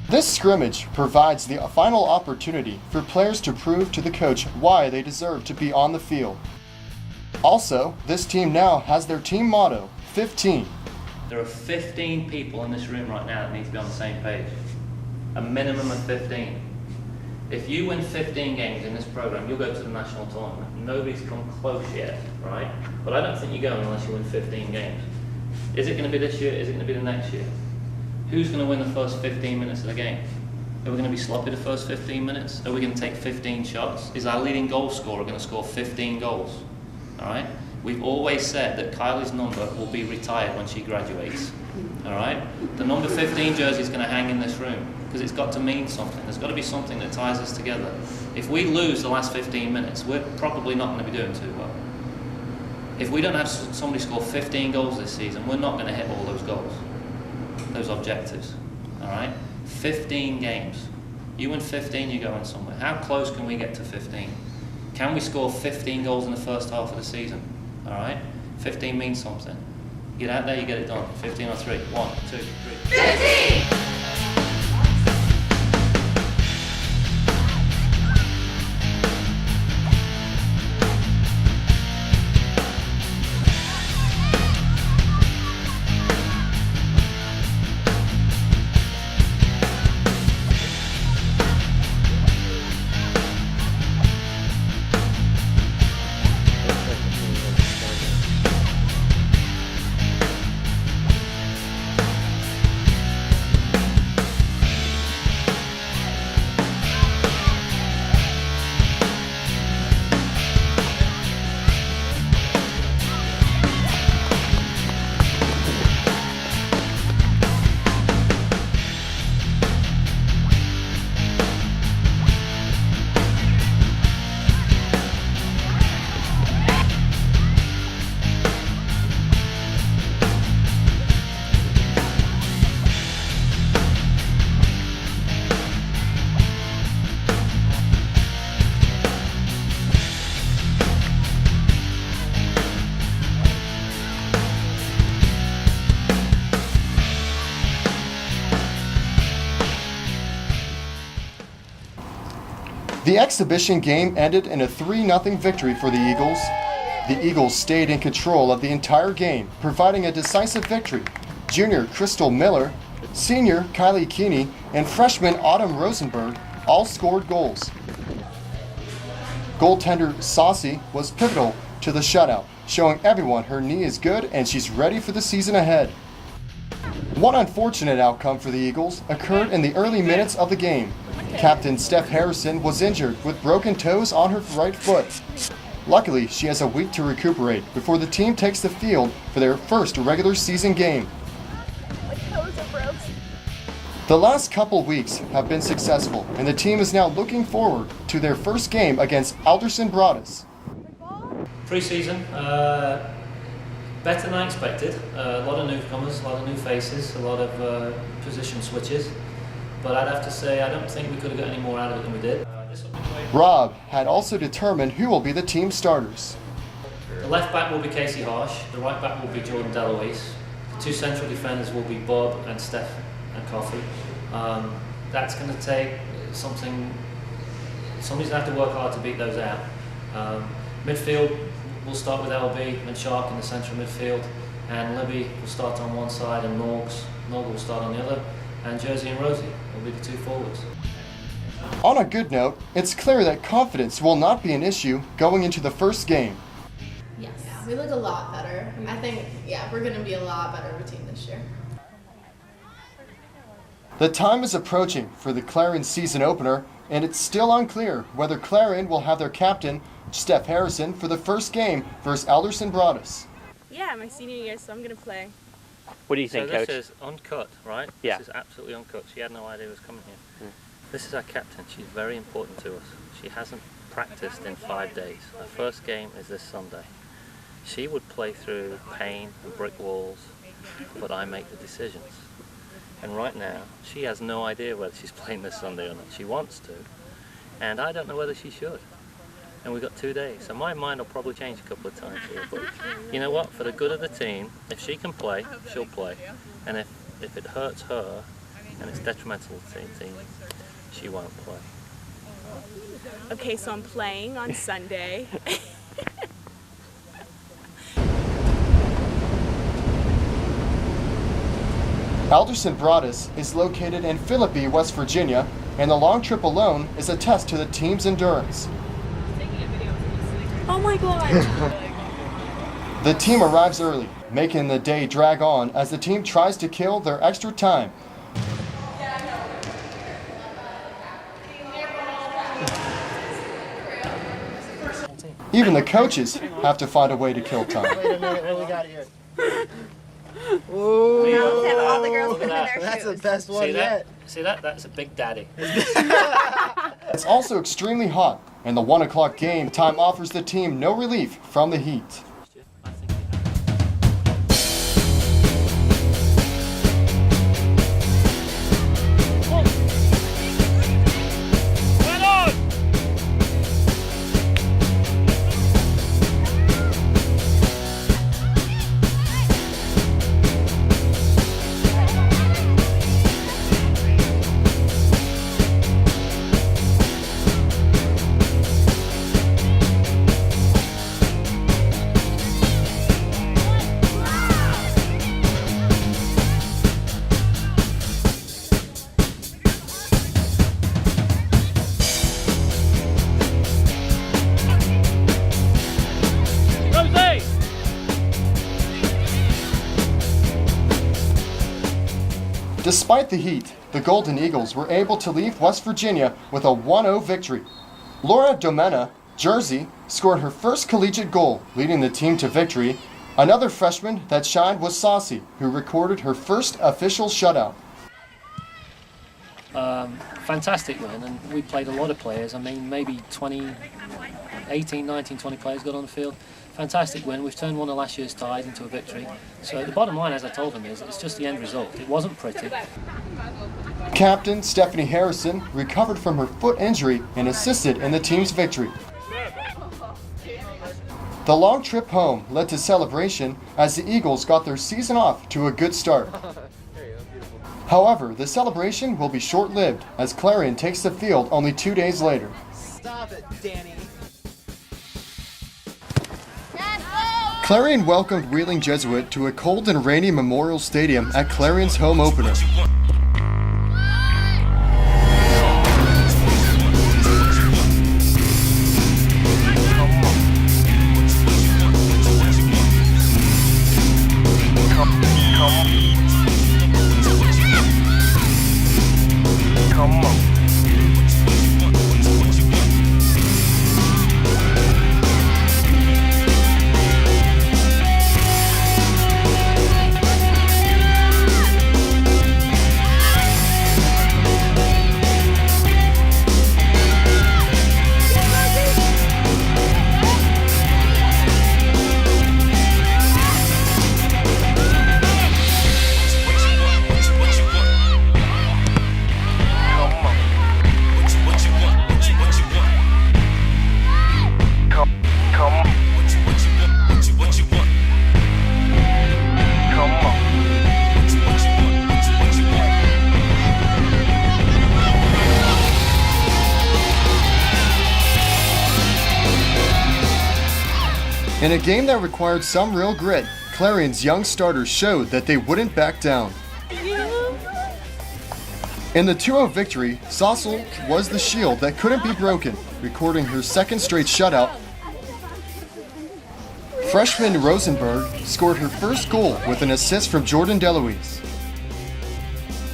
This scrimmage provides the final opportunity for players to prove to the coach why they deserve to be on the field. Also, this team now has their team motto, 15. There are 15 people in this room right now that need to be on the same page. A minimum of 15. If you win 15 games in this program, you'll go to the national tournament. Nobody's come close yet, right? But I don't think you go unless you win 15 games. Is it going to be this year? Is it going to be the next year? Who's going to win the first 15 minutes of the game? Are we going to be sloppy the first 15 minutes? Are we going to take 15 shots? Is our leading goal scorer going to score 15 goals? All right? We've always said that Kylie's number will be retired when she graduates. All right? The number 15 jersey is going to hang in this room because it's got to mean something. There's got to be something that ties us together. If we lose the last 15 minutes, we're probably not going to be doing too well. If we don't have somebody score 15 goals this season, we're not going to hit all those goals, those objectives. All right? 15 games. You win 15, you're going somewhere. How close can we get to 15? Can we score 15 goals in the first half of the season? All right? 15 means something. Get out there, you get it done. 15 on 3. 1, 2, 3. 15! The exhibition game ended in a 3-0 victory for the Eagles. The Eagles stayed in control of the entire game, providing a decisive victory. Junior Crystal Miller, senior Kylie Keeney, and freshman Autumn Rosenberg all scored goals. Goaltender Saucy was pivotal to the shutout, showing everyone her knee is good and she's ready for the season ahead. One unfortunate outcome for the Eagles occurred in the early minutes of the game. Captain Steph Harrison was injured with broken toes on her right foot. Luckily, she has a week to recuperate before the team takes the field for their first regular season game. My toes are broke. The last couple weeks have been successful, and the team is now looking forward to their first game against Alderson Broaddus. Pre-season, better than I expected. A lot of newcomers, a lot of new faces, a lot of position switches. But I'd have to say, I don't think we could have got any more out of it than we did. Rob had also determined who will be the team starters. The left back will be Casey Harsh, the right back will be Jordan Deloise, the two central defenders will be Bob and Steph and Coffey. That's going to take somebody's going to have to work hard to beat those out. Midfield, we'll start with LB and Shark in the central midfield, and Libby will start on one side and Nog will start on the other, and Jersey and Rosie will be the two forwards. On a good note, it's clear that confidence will not be an issue going into the first game. Yes, we look a lot better. I think, we're going to be a lot better of a team this year. The time is approaching for the Clarion season opener, and it's still unclear whether Clarion will have their captain, Steph Harrison, for the first game versus Alderson Broaddus. Yeah, my senior year, so I'm going to play. What do you think, so Coach? This is uncut, right? Yeah. This is absolutely uncut. She had no idea it was coming here. This is our captain. She's very important to us. She hasn't practiced in 5 days. Her first game is this Sunday. She would play through pain and brick walls, but I make the decisions. And right now, she has no idea whether she's playing this Sunday or not. She wants to, and I don't know whether she should. And we've got 2 days, so my mind will probably change a couple of times here. But you know what? For the good of the team, if she can play, she'll play. And if it hurts her, and it's detrimental to the team, she won't play. Okay, so I'm playing on Sunday. Alderson Broadus is located in Philippi, West Virginia, and the long trip alone is a test to the team's endurance. Oh my god! The team arrives early, making the day drag on as the team tries to kill their extra time. Even the coaches have to find a way to kill time. Wait a minute, what do we got here? Girls have all the girls put in their That's the shoes. best one See that? yet. See that? That's a big daddy. It's also extremely hot, and the 1 o'clock game time offers the team no relief from the heat. I think we have. Despite the heat, the Golden Eagles were able to leave West Virginia with a 1-0 victory. Laura Domena, Jersey, scored her first collegiate goal, leading the team to victory. Another freshman that shined was Saucy, who recorded her first official shutout. Fantastic win, and we played a lot of players. I mean, maybe 18, 19, 20 players got on the field. Fantastic win. We've turned one of last year's ties into a victory. So the bottom line, as I told them, is it's just the end result. It wasn't pretty. Captain Stephanie Harrison recovered from her foot injury and assisted in the team's victory. The long trip home led to celebration as the Eagles got their season off to a good start. However, the celebration will be short-lived as Clarion takes the field only 2 days later. Stop it, Danny. Clarion welcomed Wheeling Jesuit to a cold and rainy Memorial Stadium at Clarion's home opener. In a game that required some real grit, Clarion's young starters showed that they wouldn't back down. In the 2-0 victory, Saucel was the shield that couldn't be broken, recording her second straight shutout. Freshman Rosenberg scored her first goal with an assist from Jordan DeLuise.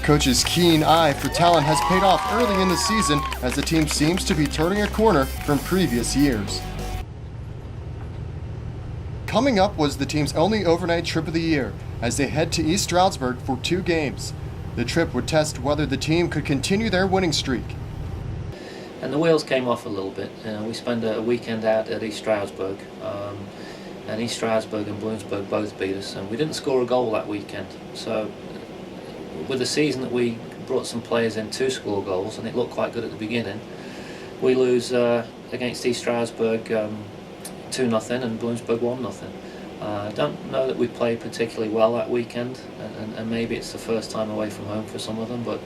Coach's keen eye for talent has paid off early in the season as the team seems to be turning a corner from previous years. Coming up was the team's only overnight trip of the year as they head to East Stroudsburg for 2 games. The trip would test whether the team could continue their winning streak. And the wheels came off a little bit. We spent a weekend out at East Stroudsburg, and East Stroudsburg and Bloomsburg both beat us, and we didn't score a goal that weekend. So with the season that we brought some players in to score goals, and it looked quite good at the beginning, we lose against East Stroudsburg 2-0 and Bloomsburg 1-0. I don't know that we played particularly well that weekend, and maybe it's the first time away from home for some of them, but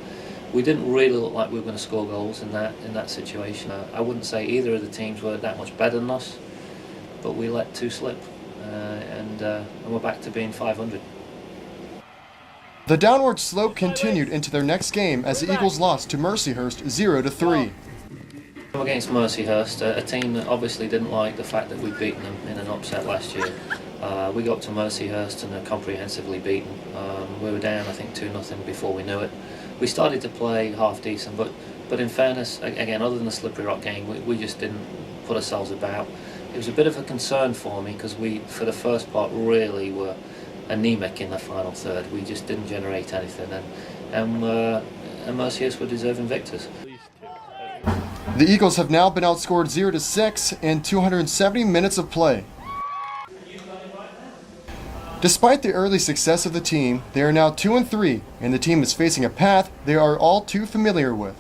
we didn't really look like we were going to score goals in that situation. I wouldn't say either of the teams were that much better than us, but we let two slip, and we're back to being 500. The downward slope continued into their next game as the Eagles lost to Mercyhurst 0-3. Against Mercyhurst, a team that obviously didn't like the fact that we'd beaten them in an upset last year. We got to Mercyhurst and are comprehensively beaten. We were down, I think, 2-0 before we knew it. We started to play half decent, but in fairness, again, other than the Slippery Rock game, we just didn't put ourselves about. It was a bit of a concern for me because we, for the first part, really were anemic in the final third. We just didn't generate anything, and Mercyhurst were deserving victors. The Eagles have now been outscored 0-6 in 270 minutes of play. Despite the early success of the team, they are now 2-3, and the team is facing a path they are all too familiar with.